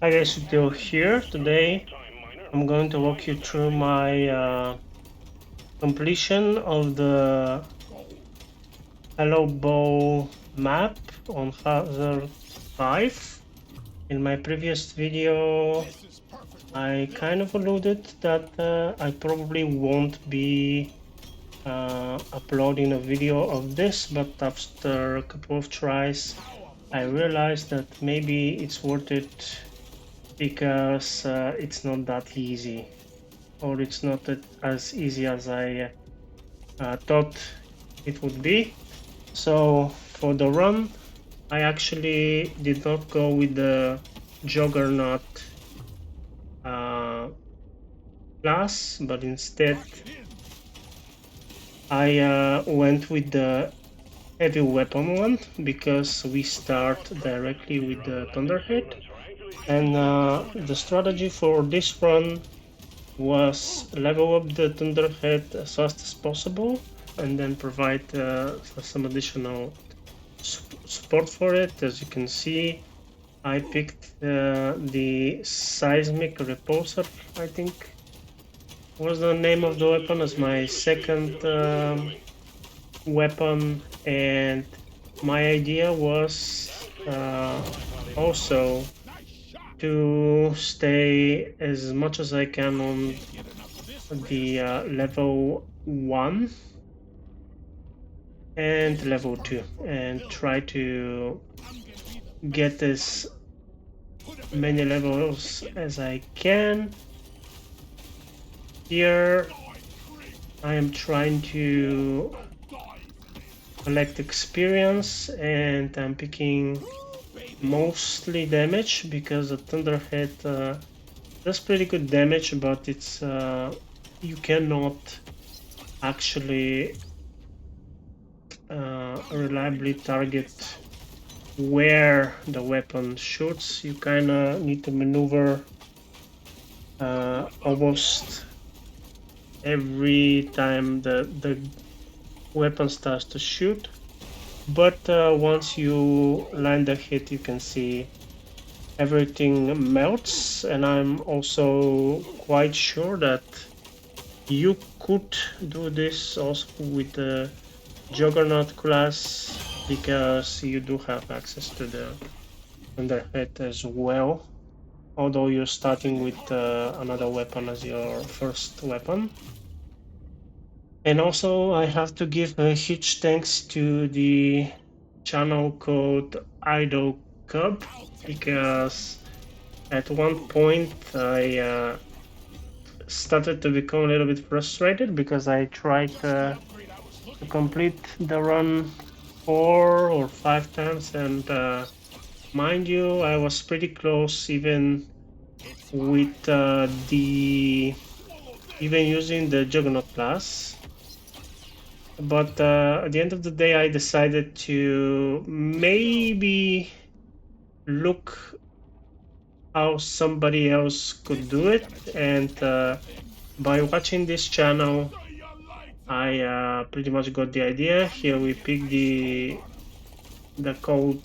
Hi guys, Util here. Today I'm going to walk you through my completion of the Hollow Bough map on Hazard 5. In my previous video I kind of alluded that I probably won't be uploading a video of this, but after a couple of tries I realized that maybe it's worth it because it's not that easy, or it's not as easy as I thought it would be. So for the run, I actually did not go with the Juggernaut uh, class, but instead I went with the heavy weapon one because we start directly with the Thunderhead. And the strategy for this run was level up the Thunderhead as fast as possible and then provide some additional support for it. As you can see, I picked the Seismic Repulsor, I think was the name of the weapon, as my second weapon, and my idea was also to stay as much as I can on the level 1 and level 2 and try to get as many levels as I can. Here I am trying to collect experience and I'm picking mostly damage because the Thunderhead does pretty good damage, but it's you cannot actually reliably target where the weapon shoots. You kind of need to maneuver almost every time the weapon starts to shoot. But once you land a hit, you can see everything melts, and I'm also quite sure that you could do this also with the Juggernaut class because you do have access to the Thunderhead as well, although you're starting with another weapon as your first weapon. And also I have to give a huge thanks to the channel called Idle Cub, because at one point I started to become a little bit frustrated because I tried to complete the run 4 or 5 times, and mind you, I was pretty close even with even using the Juggernaut class. But at the end of the day, I decided to maybe look how somebody else could do it, and by watching this channel, I pretty much got the idea. Here we pick the cold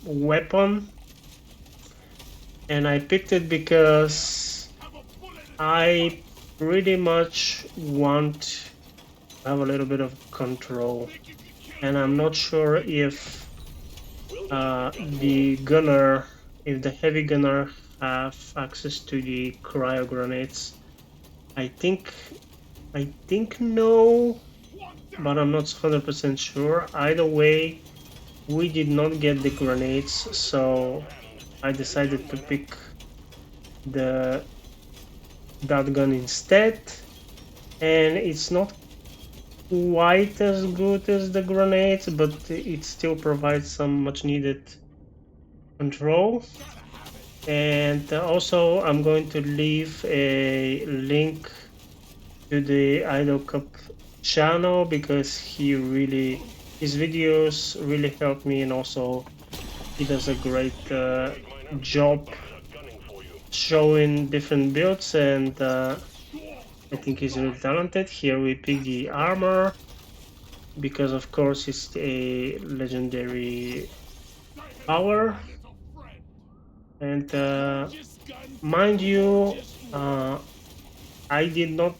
weapon, and I picked it because I pretty much want to have a little bit of control, and I'm not sure if the gunner, if the heavy gunner have access to the cryo grenades. I think no, but I'm not 100% sure. Either way, we did not get the grenades, so I decided to pick that gun instead. And it's not quite as good as the grenades, but it still provides some much needed control. And also I'm going to leave a link to the Idol Cup channel because his videos really help me, and also he does a great job showing different builds, and I think he's really talented. Here we pick the armor because of course it's a legendary power. And mind you, I did not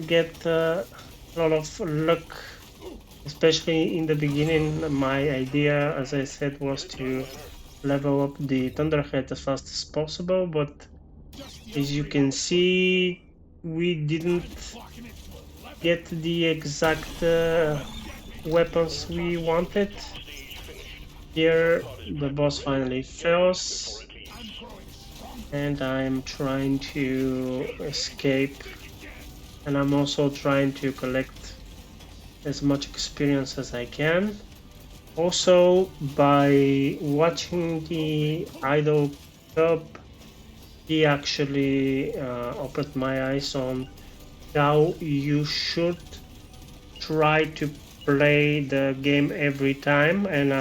get a lot of luck, especially in the beginning. My idea, as I said, was to level up the Thunderhead as fast as possible, but as you can see, we didn't get the exact weapons we wanted. Here, the boss finally fails, and I'm trying to escape, and I'm also trying to collect as much experience as I can. Also, by watching the Idol Cup, he actually opened my eyes on how you should try to play the game every time, and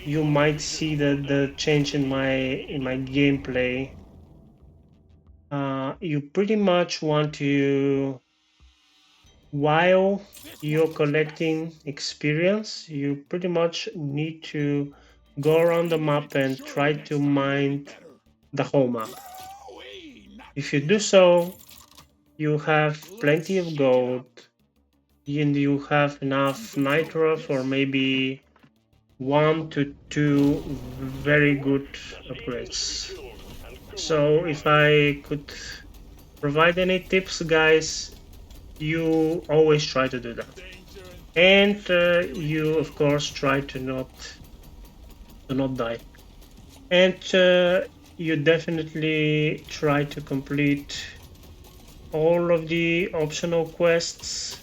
you might see the change in my gameplay. You pretty much want to, while you're collecting experience, you pretty much need to go around the map and try to mine the whole map. If you do so, you have plenty of gold, and you have enough nitro for maybe 1 to 2 very good upgrades. So if I could provide any tips, guys, you always try to do that. And you, of course, try to not die. And you definitely try to complete all of the optional quests.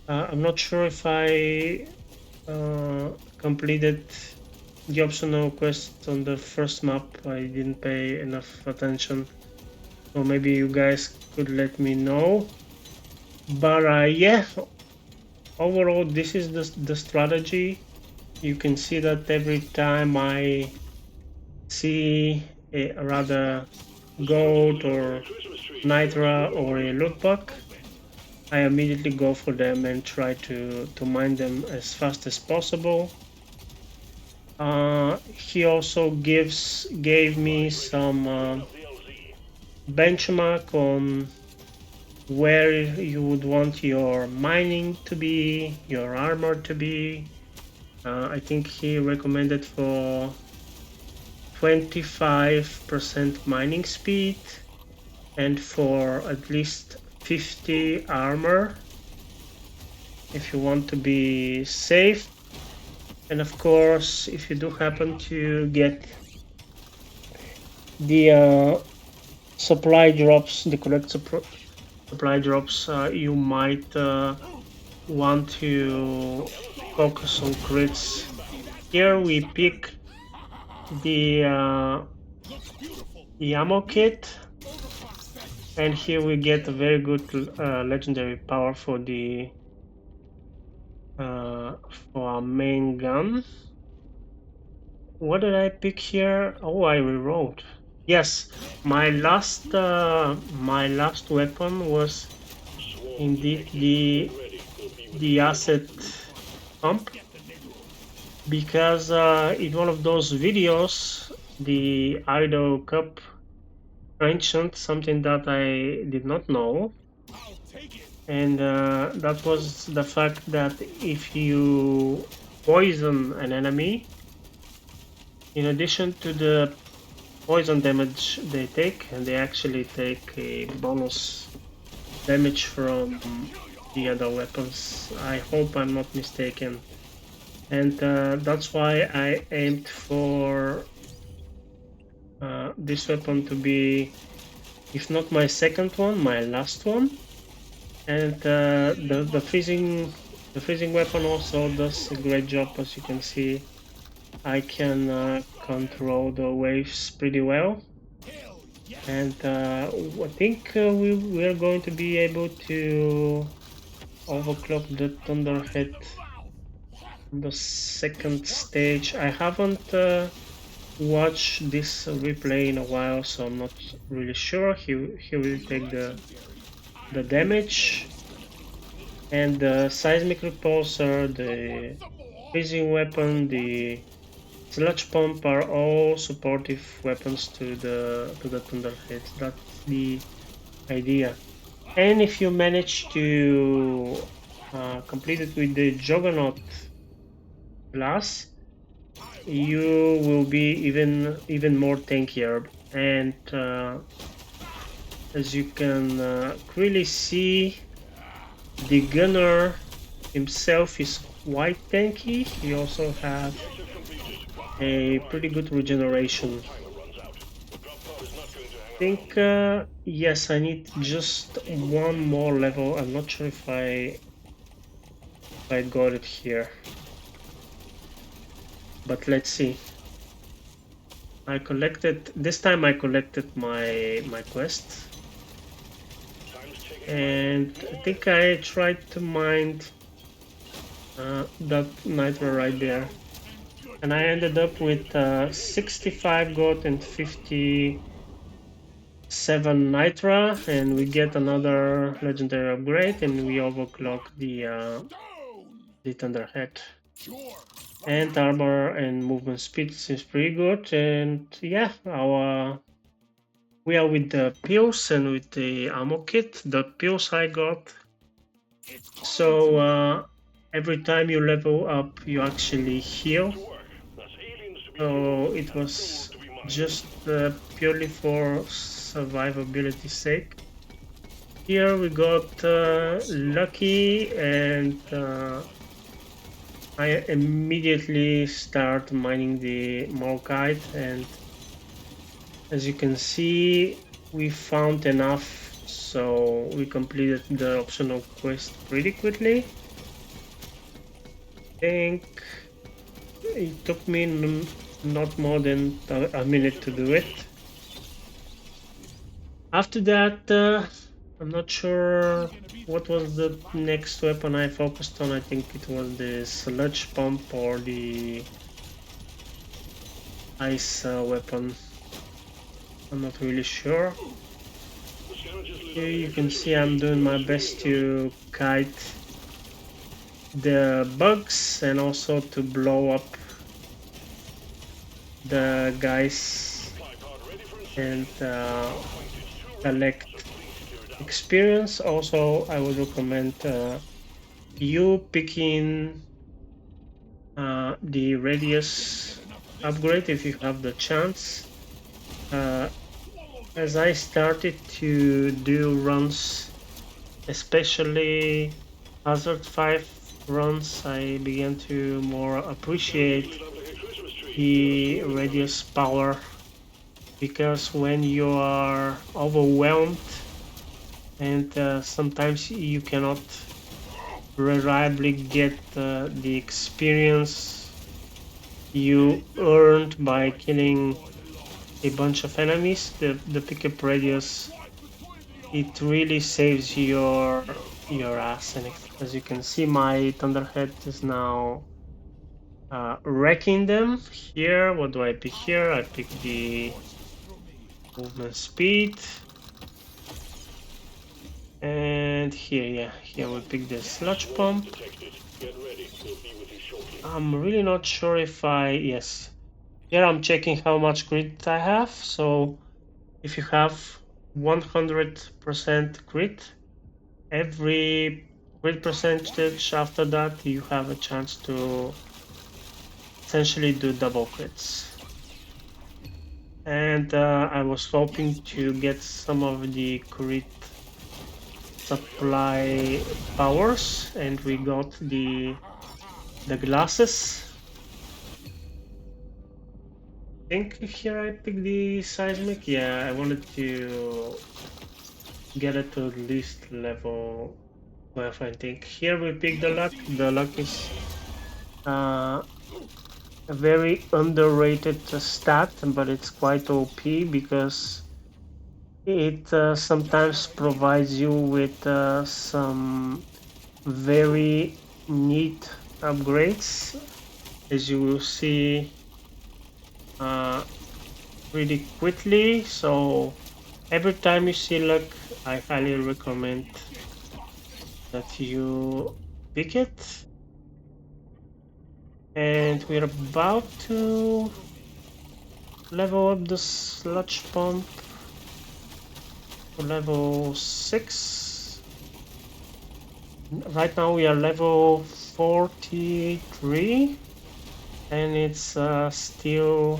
I'm not sure if I completed the optional quest on the first map. I didn't pay enough attention, so maybe you guys could let me know. But yeah, overall, this is the strategy. You can see that every time I see a rather gold or nitra or a loot bug, I immediately go for them and try to mine them as fast as possible. He also gave me some benchmark on where you would want your mining to be, your armor to be. I think he recommended for 25% mining speed and for at least 50 armor if you want to be safe. And of course, if you do happen to get the supply drops, the correct supply drops, you might want to focus on crits. Here we pick the ammo kit, and here we get a very good legendary power for the for our main gun. What did I pick here? Oh, I rewrote. Yes, my last weapon was indeed the acid pump, because in one of those videos the Idol Cup mentioned something that I did not know, and that was the fact that if you poison an enemy, in addition to the poison damage they take, and they actually take a bonus damage from the other weapons. I hope I'm not mistaken. And that's why I aimed for this weapon to be, if not my second one, my last one. And the freezing weapon also does a great job. As you can see, I can control the waves pretty well. And I think we are going to be able to overclock the Thunderhead on the second stage. I haven't watched this replay in a while, so I'm not really sure. He will take the damage, and the seismic repulsor, the freezing weapon, the Sludge Pump are all supportive weapons to the Thunderhead. That's the idea. And if you manage to complete it with the Juggernaut class, you will be even more tankier. And as you can clearly see, the gunner himself is quite tanky. He also has a pretty good regeneration. I think yes, I need just one more level. I'm not sure if I got it here, but let's see. I collected this time. I collected my quest, and I think I tried to mine that nitro right there, and I ended up with 65 gold and 57 nitra, and we get another legendary upgrade, and we overclock the Thunderhead. And armor and movement speed seems pretty good, and yeah, we are with the pills and with the ammo kit. The pills I got, so every time you level up, you actually heal. So it was just purely for survivability sake. Here we got lucky, and I immediately start mining the Morkite, and as you can see, we found enough, so we completed the optional quest pretty quickly. I think it took me not more than a minute to do it. After that, I'm not sure what was the next weapon I focused on. I think it was the sludge pump or the ice weapon. I'm not really sure. Here you can see I'm doing my best to kite the bugs and also to blow up the guys and collect experience. Also, I would recommend you picking the radius upgrade if you have the chance. As I started to do runs, especially Hazard 5 runs, I began to more appreciate the radius power, because when you are overwhelmed and sometimes you cannot reliably get the experience you earned by killing a bunch of enemies, the pickup radius, it really saves your ass. And as you can see, my Thunderhead is now wrecking them. Here, what do I pick here? I pick the movement speed, and here we pick the sludge pump. I'm really not sure if yes, here I'm checking how much crit I have. So if you have 100% crit, every crit percentage after that you have a chance to essentially do double crits. And I was hoping to get some of the crit supply powers, and we got the glasses. I think here I picked the seismic. Yeah, I wanted to get it to at least level 12, I think. Here we pick the luck. The luck is a very underrated stat, but it's quite OP because it sometimes provides you with some very neat upgrades, as you will see pretty quickly. So every time you see luck, I highly recommend that you pick it. And we're about to level up the sludge pump to level 6. Right now we are level 43, and it's still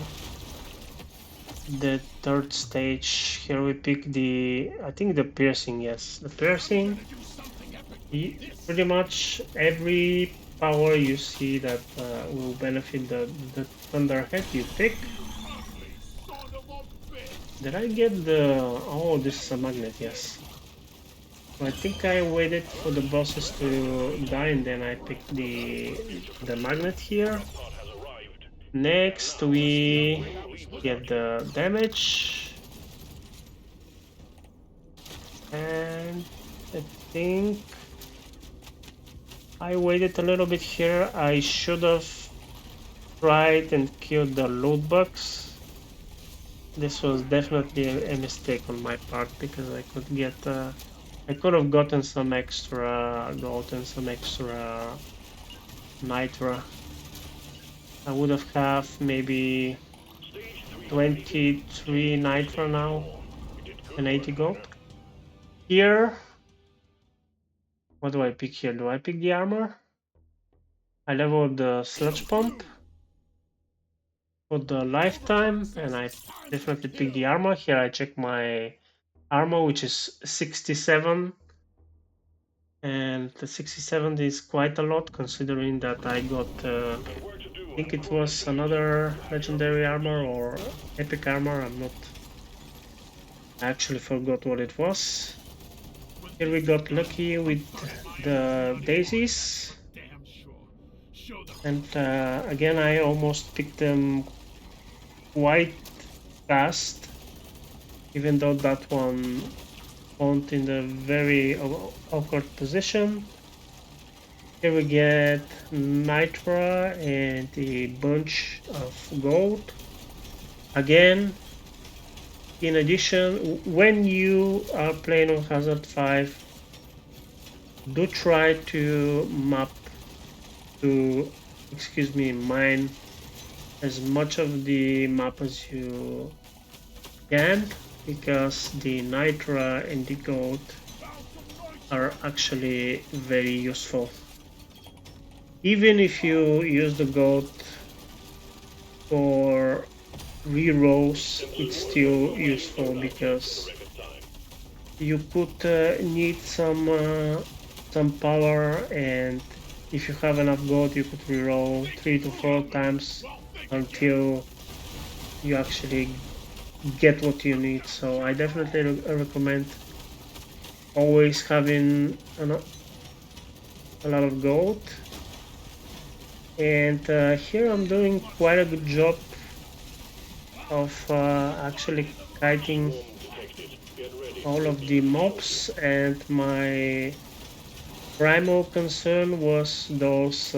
the third stage. Here we pick I think the piercing, yes. The piercing, pretty much every power you see that will benefit the Thunderhead you pick. Did I get the... oh, this is a magnet, yes. So I think I waited for the bosses to die and then I picked the magnet here. Next we get the damage. And I think I waited a little bit here. I should have tried and killed the loot bugs. This was definitely a mistake on my part because I could have gotten some extra gold and some extra nitra. I would have maybe 23 nitra now and 80 gold. Here, what do I pick here? Do I pick the armor? I leveled the sludge pump for the lifetime, and I definitely pick the armor. Here I check my armor, which is 67, and the 67 is quite a lot considering that I got I think it was another legendary armor or epic armor. I actually forgot what it was. Here we got lucky with the daisies, and again I almost picked them quite fast, even though that one spawned in a very awkward position. Here we get nitra and a bunch of gold. Again, in addition, when you are playing on Hazard 5, do try to mine as much of the map as you can, because the nitra and the gold are actually very useful. Even if you use the gold for rerolls, it's still useful because you could need some power, and if you have enough gold you could reroll 3 to 4 times until you actually get what you need. So I definitely recommend always having a lot of gold. And here I'm doing quite a good job of actually kiting all of the mobs, and my primal concern was those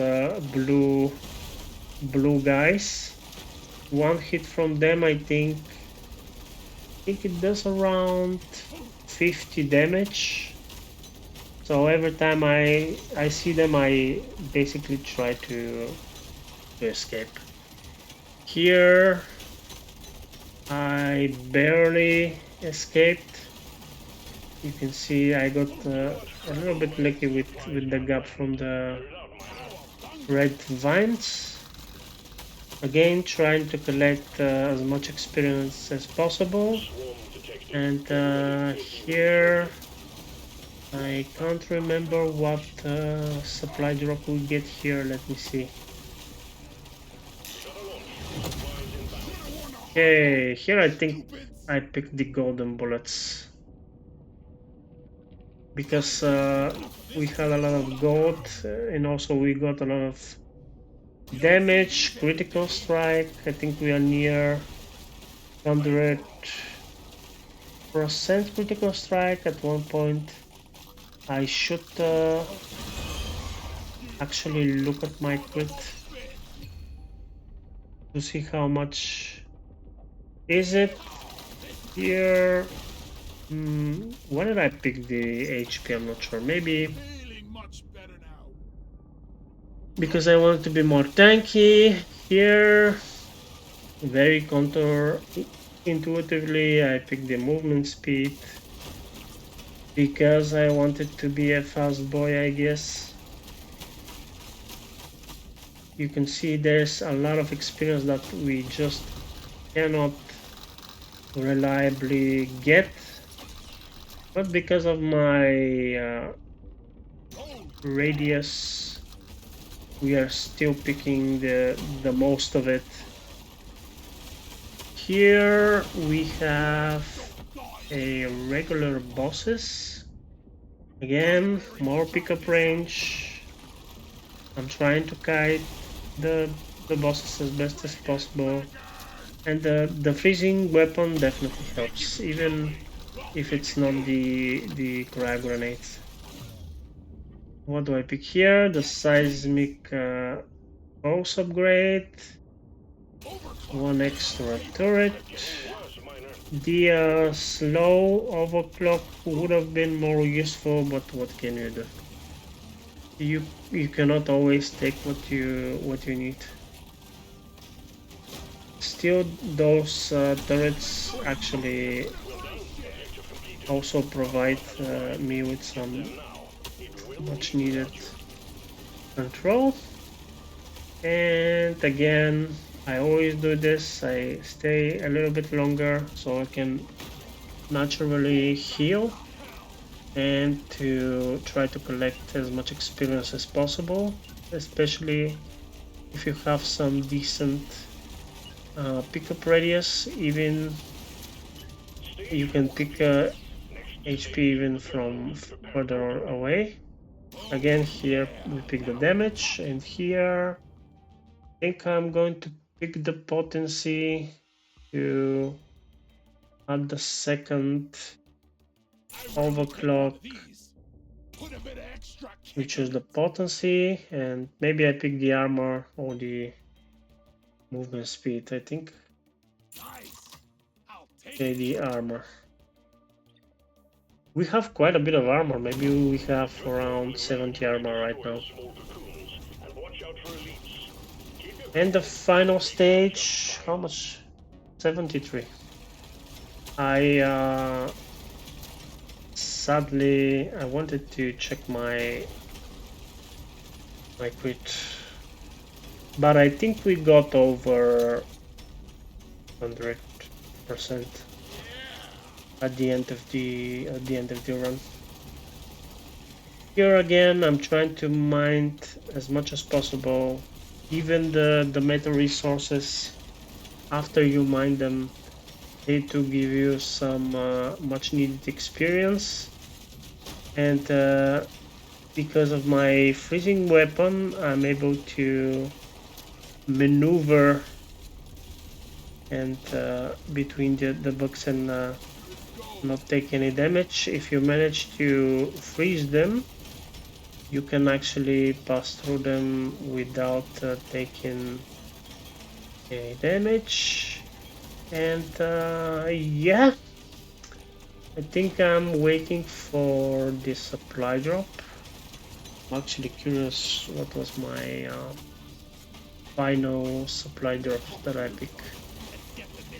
blue guys. One hit from them, I think it does around 50 damage. So every time I see them, I basically try to escape. Here I barely escaped. You can see I got a little bit lucky with the gap from the red vines. Again, trying to collect as much experience as possible. And here I can't remember what supply drop we get here. Let me see. Okay, here I think I picked the golden bullets because we had a lot of gold, and also we got a lot of damage, critical strike. I think we are near 100% critical strike at one point. I should actually look at my crit to see how much is it here. Why did I pick the HP? I'm not sure. Maybe because I wanted to be more tanky. Here, very counter intuitively, I picked the movement speed because I wanted to be a fast boy, I guess. You can see there's a lot of experience that we just cannot reliably get, but because of my radius, we are still picking the most of it. Here we have a regular bosses. Again, more pickup range. I'm trying to kite the bosses as best as possible. And the freezing weapon definitely helps, even if it's not the crab grenades. What do I pick here? The seismic pulse upgrade. One extra turret. The slow overclock would have been more useful, but what can you do? You cannot always take what you need. Still, those turrets actually also provide me with some much needed control. And again, I always do this. I stay a little bit longer so I can naturally heal and to try to collect as much experience as possible, especially if you have some decent pickup radius. Even you can pick HP even from further away. Again, here we pick the damage, and here I think I'm going to pick the potency to add the second overclock. We choose the potency, and maybe I pick the armor or the movement speed. I think okay, the armor. We have quite a bit of armor. Maybe we have around 70 armor right now. And the final stage, how much? 73. Sadly, I wanted to check my crit, but I think we got over 100% at the end of the run. Here again, I'm trying to mine as much as possible, even the metal resources. After you mine them, they to give you some much needed experience, and because of my freezing weapon, I'm able to maneuver and between the bugs and not take any damage. If you manage to freeze them, you can actually pass through them without taking any damage. And yeah, I think I'm waiting for the supply drop. I'm actually curious what was my final supply drop that I pick.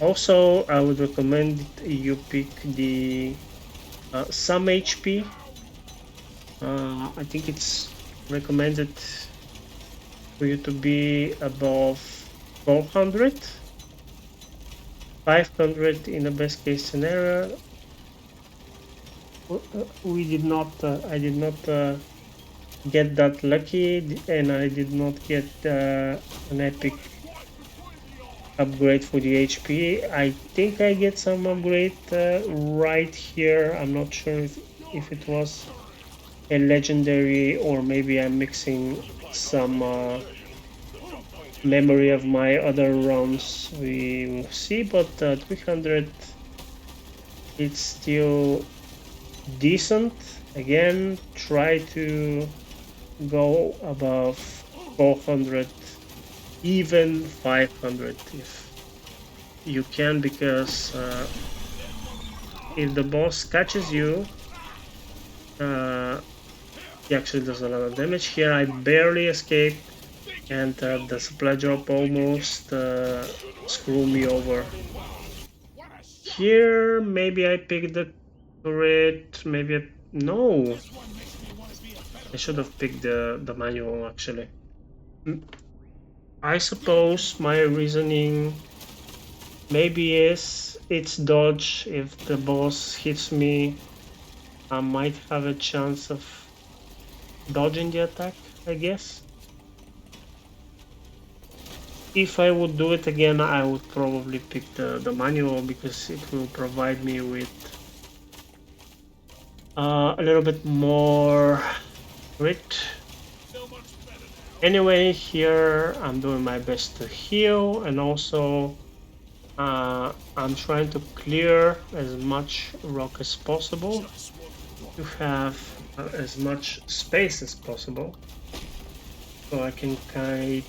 Also, I would recommend you pick the some HP. I think it's recommended for you to be above 400. 500 in the best case scenario. I did not get that lucky, and I did not get an epic upgrade for the HP. I think I get some upgrade right here. I'm not sure if it was a legendary or maybe I'm mixing some memory of my other runs. We will see, but 300, it's still decent. Again, try to go above 400, even 500 if you can, because if the boss catches you, he actually does a lot of damage. Here I barely escaped. and the supply drop almost screwed me over. Here, maybe I picked the turret, maybe no. I should have picked the manual actually. I suppose my reasoning maybe is it's dodge. If the boss hits me, I might have a chance of dodging the attack, I guess. If I would do it again, I would probably pick the manual because it will provide me with a little bit more grit. Anyway, here I'm doing my best to heal, and also I'm trying to clear as much rock as possible to have as much space as possible so I can kite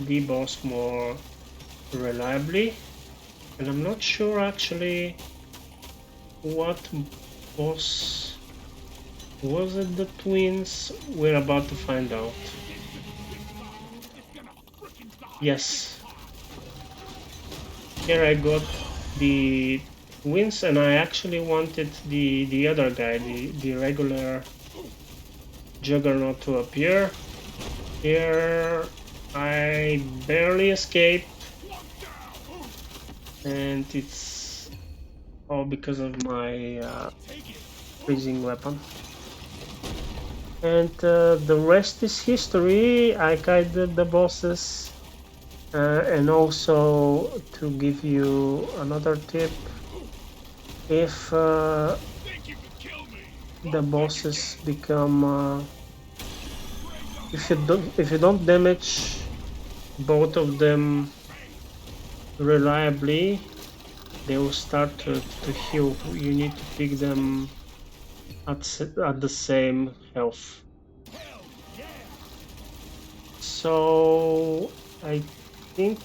the boss more reliably. And I'm not sure actually what boss was it. The twins? We're about to find out. Yes, here I got the twins, and I actually wanted the other guy, the regular Juggernaut, to appear. Here I barely escaped, and it's all because of my freezing weapon. And the rest is history. I guided the bosses, and also to give you another tip, if the bosses become if you don't damage both of them reliably, they will start to heal. You need to pick them at the same health. So I think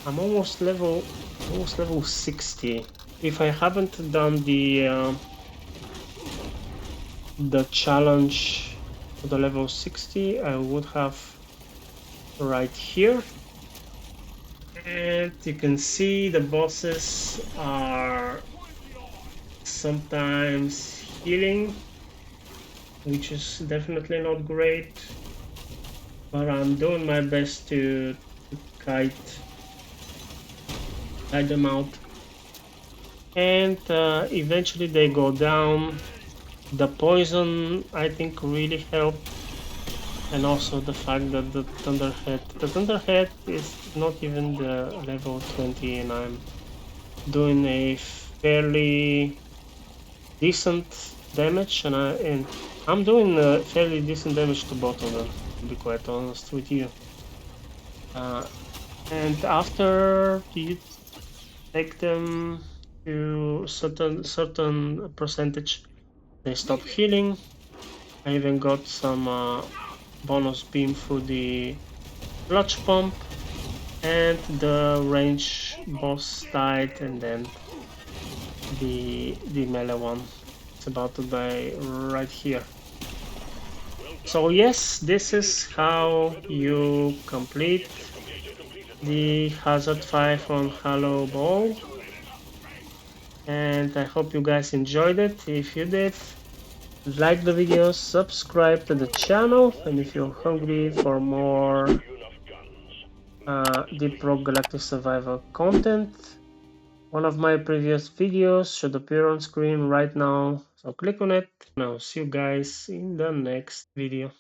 I'm almost level 60. If I haven't done the challenge to the level 60, I would have right here. And you can see the bosses are sometimes healing, which is definitely not great, but I'm doing my best to kite them out. And eventually they go down. The poison, I think, really helped, and also the fact that the Thunderhead is not even the level 20, and I'm doing a fairly decent damage, and I'm doing fairly decent damage to both of them, to be quite honest with you. And after you take them to certain percentage, they stop healing. I even got some bonus beam through the clutch pump, and the range boss died, and then the melee one is about to die right here. So yes, this is how you complete the Hazard 5 on Hollow Bough, and I hope you guys enjoyed it. If you did, like the video, subscribe to the channel, and if you're hungry for more Deep Rock Galactic Survivor content, one of my previous videos should appear on screen right now, so click on it. Now see you guys in the next video.